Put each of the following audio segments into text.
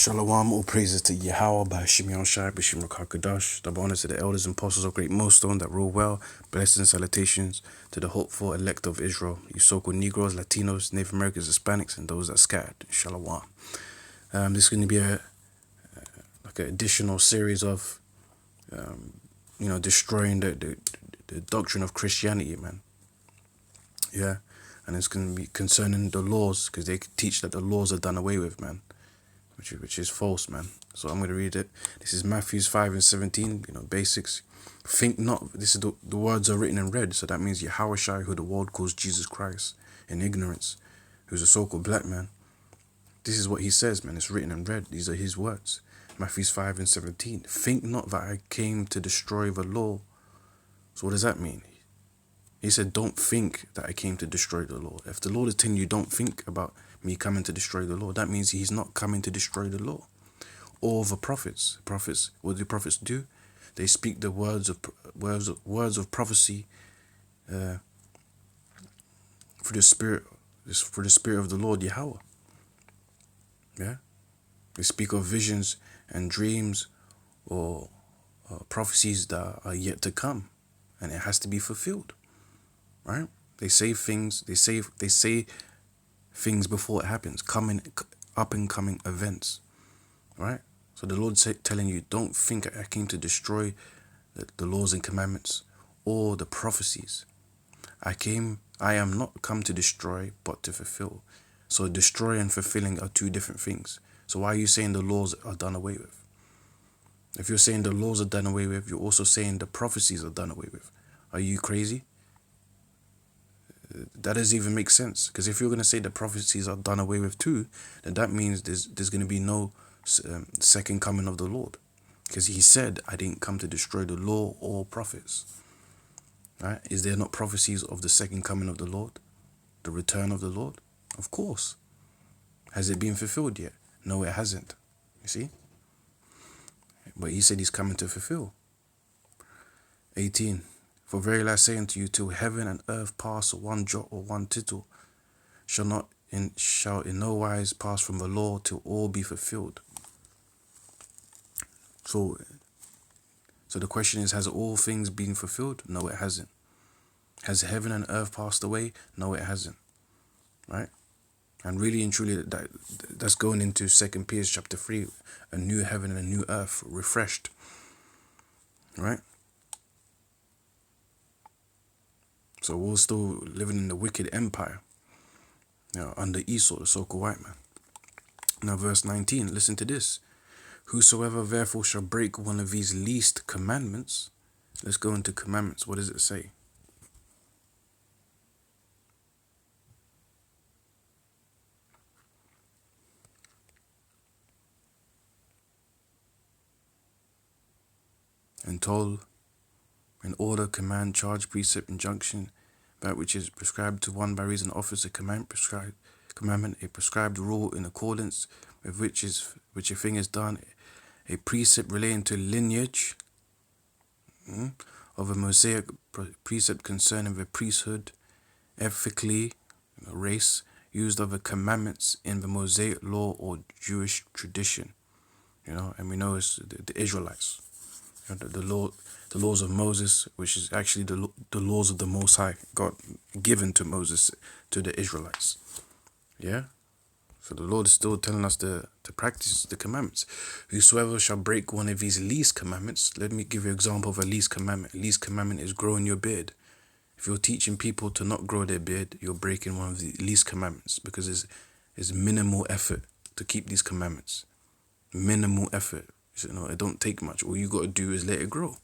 Shalom, all praises to Yahweh by Shimon Shai, Bishim Rakakadash. Double honors to the elders and apostles of Great Millstone that rule well. Blessings and salutations to the hopeful elect of Israel, you so-called Negroes, Latinos, Native Americans, Hispanics, and those that scattered. Shalom. This is going to be like an additional series of, destroying the doctrine of Christianity, man. Yeah, and it's going to be concerning the laws, because they teach that the laws are done away with, man. Which is false, man. So I'm going to read it. This is Matthew 5:17, basics. Think not, this is the words are written in red, so that means Yahweh Shai, who the world calls Jesus Christ, in ignorance, who's a so-called black man. This is what he says, man. It's written in red. These are his words. Matthew 5:17. Think not that I came to destroy the law. So what does that mean? He said, don't think that I came to destroy the law. If the Lord is telling you don't think about me coming to destroy the law, that means he's not coming to destroy the law. Or the prophets. What do prophets do? They speak the words of prophecy for the spirit of the Lord Yahweh. Yeah? They speak of visions and dreams or prophecies that are yet to come, and it has to be fulfilled. Right? They say things. They say things before it happens. Up and coming events. Right? So the Lord's telling you, don't think I came to destroy the laws and commandments or the prophecies. I am not come to destroy, but to fulfill. So destroy and fulfilling are two different things. So why are you saying the laws are done away with? If you're saying the laws are done away with, you're also saying the prophecies are done away with. Are you crazy? That doesn't even make sense. Because if you're going to say the prophecies are done away with too, then that means there's going to be no second coming of the Lord. Because he said, I didn't come to destroy the law or prophets. Right? Is there not prophecies of the second coming of the Lord? The return of the Lord? Of course. Has it been fulfilled yet? No, it hasn't. You see? But he said he's coming to fulfill. 18. For verily I say unto you, till heaven and earth pass, one jot or one tittle shall in no wise pass from the law till all be fulfilled. So the question is, has all things been fulfilled? No, it hasn't. Has heaven and earth passed away? No, it hasn't. Right? And really and truly, that's going into 2 Peter chapter 3, a new heaven and a new earth, refreshed. Right? So we're still living in the wicked empire, under Esau, the so-called white man. Now verse 19, listen to this. Whosoever therefore shall break one of these least commandments, let's go into commandments. What does it say? And told, in order, command, charge, precept, injunction, that which is prescribed to one by reason of office, a commandment, a prescribed rule in accordance with which a thing is done, a precept relating to lineage of a Mosaic precept concerning the priesthood, ethically, race, used of the commandments in the Mosaic law or Jewish tradition, and we know it's the Israelites, the laws of Moses, which is actually the laws of the Most High, God given to Moses, to the Israelites. Yeah? So the Lord is still telling us to practice the commandments. Whosoever shall break one of these least commandments, let me give you an example of a least commandment. Least commandment is growing your beard. If you're teaching people to not grow their beard, you're breaking one of the least commandments, because it's minimal effort to keep these commandments. Minimal effort. It don't take much. All you got to do is let it grow.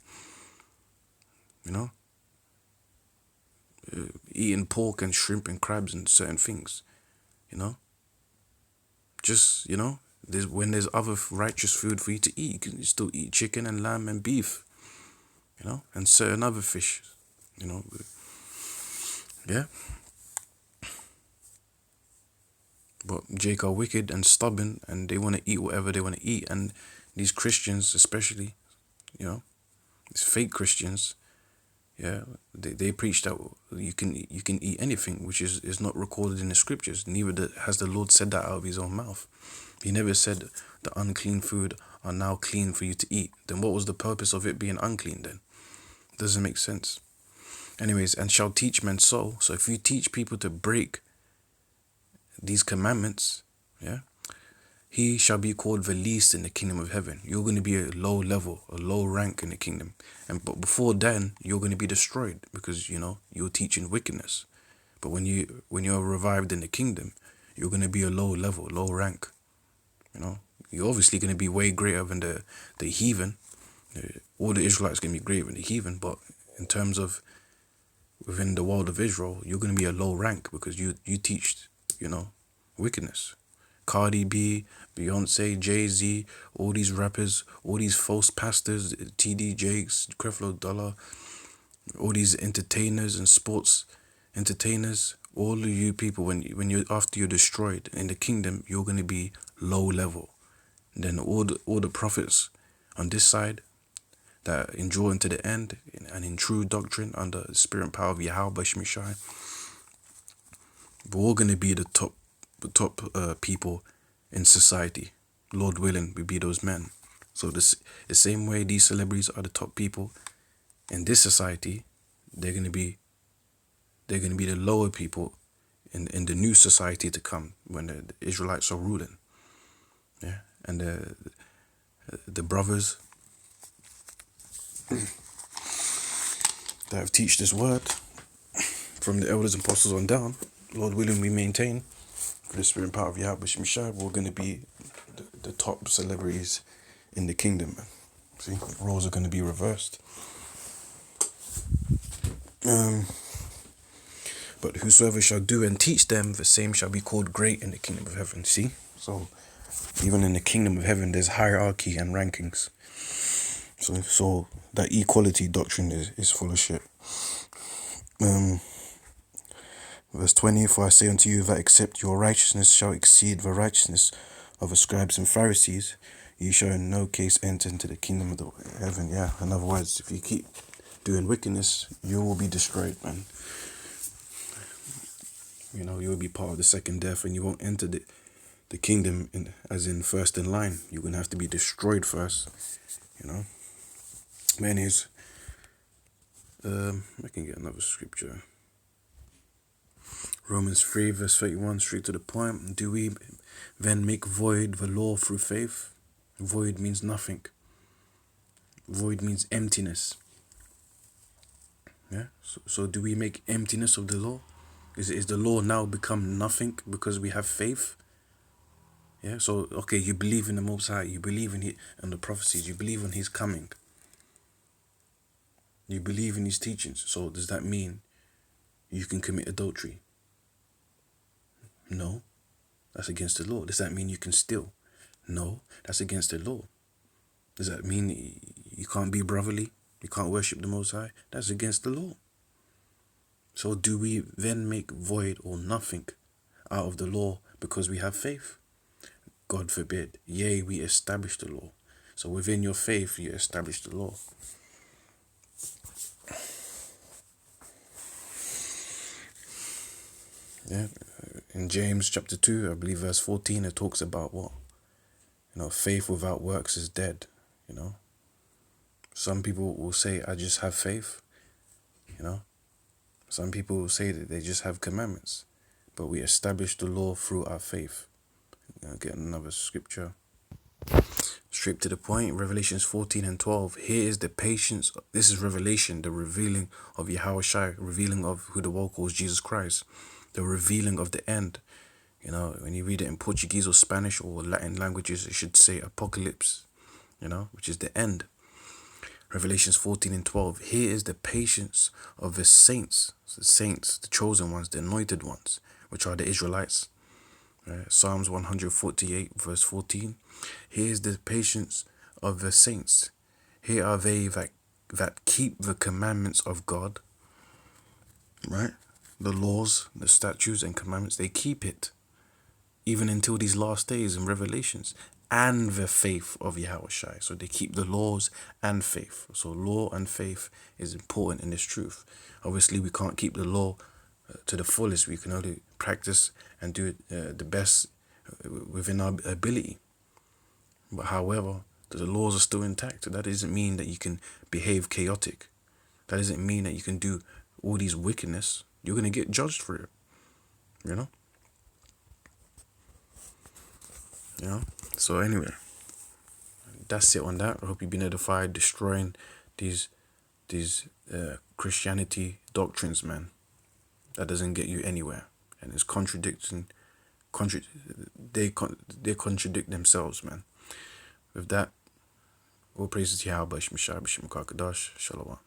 Eating pork and shrimp and crabs and certain things, just, when there's other righteous food for you to eat, you can still eat chicken and lamb and beef, and certain other fish, yeah. But Jake are wicked and stubborn, and they want to eat whatever they want to eat. And these Christians, especially, these fake Christians, yeah, they preach that you can eat anything, which is not recorded in the scriptures. Neither has the Lord said that out of his own mouth. He never said the unclean food are now clean for you to eat. Then what was the purpose of it being unclean then? Doesn't make sense. Anyways, and shall teach men so. So if you teach people to break these commandments, yeah, he shall be called the least in the kingdom of heaven. You're going to be a low level, a low rank in the kingdom. But before then, you're going to be destroyed because, you're teaching wickedness. But when you're revived in the kingdom, you're going to be a low level, low rank. You're obviously going to be way greater than the heathen. All the Israelites are going to be greater than the heathen. But in terms of within the world of Israel, you're going to be a low rank because you teach, wickedness. Cardi B, Beyonce, Jay-Z, all these rappers, all these false pastors, TD Jakes, Creflo Dollar, all these entertainers and sports entertainers, all of you people, when you're after you're destroyed in the kingdom, you're going to be low level. And then all the prophets on this side that endure into the end and in true doctrine under the spirit and power of Yahweh Shemishai, we're all going to be the top people in society. Lord willing, we be those men. So the same way these celebrities are the top people in this society, they're going to be the lower people in the new society to come when the Israelites are ruling. Yeah, and the brothers that have teach this word from the elders and apostles on down, Lord willing, we maintain for the spirit and power of Yahweh Shemishai, we're going to be the top celebrities in the kingdom. See, roles are going to be reversed. But whosoever shall do and teach them, the same shall be called great in the kingdom of heaven. See, so even in the kingdom of heaven, there's hierarchy and rankings. So that equality doctrine is full of shit. Verse 20, for I say unto you that except your righteousness shall exceed the righteousness of the scribes and Pharisees, ye shall in no case enter into the kingdom of the heaven. Yeah, in other words, if you keep doing wickedness, you will be destroyed, man. You will be part of the second death and you won't enter the kingdom as in first in line. You're going to have to be destroyed first, Man, is I can get another scripture. Romans 3 verse 31, straight to the point. Do we then make void the law through faith? Void means nothing. Void means emptiness. Yeah. So do we make emptiness of the law? Is the law now become nothing because we have faith? Yeah. So okay, you believe in the Most High, you believe in the prophecies, you believe in His coming. You believe in His teachings. So does that mean you can commit adultery? No, that's against the law. Does that mean you can steal? No, that's against the law. Does that mean you can't be brotherly? You can't worship the Most High? That's against the law. So do we then make void or nothing out of the law because we have faith? God forbid. Yea, we establish the law. So within your faith, you establish the law. Yeah. In James chapter 2, I believe verse 14, it talks about what? Faith without works is dead. Some people will say, I just have faith. Some people will say that they just have commandments. But we establish the law through our faith. I'll get another scripture. Straight to the point, Revelations 14 and 12. Here is the patience. This is revelation, the revealing of Yahushua, revealing of who the world calls Jesus Christ. The revealing of the end. When you read it in Portuguese or Spanish or Latin languages, it should say apocalypse, which is the end. Revelations 14 and 12. Here is the patience of the saints, the chosen ones, the anointed ones, which are the Israelites. Psalms 148 verse 14. Here is the patience of the saints. Here are they that keep the commandments of God. Right? The laws, the statutes and commandments, they keep it. Even until these last days in Revelations. And the faith of Yahushua. So they keep the laws and faith. So law and faith is important in this truth. Obviously, we can't keep the law to the fullest. We can only practice and do it the best within our ability. But however, the laws are still intact. That doesn't mean that you can behave chaotic. That doesn't mean that you can do all these wickedness. You're going to get judged for it. You know? You know? So anyway, that's it on that. I hope you've been edified, destroying these Christianity doctrines, man. That doesn't get you anywhere. And it's contradicting. They contradict themselves, man. With that, all praises to Yahweh, Shemashai, B'Shem Kakadash, Shalom.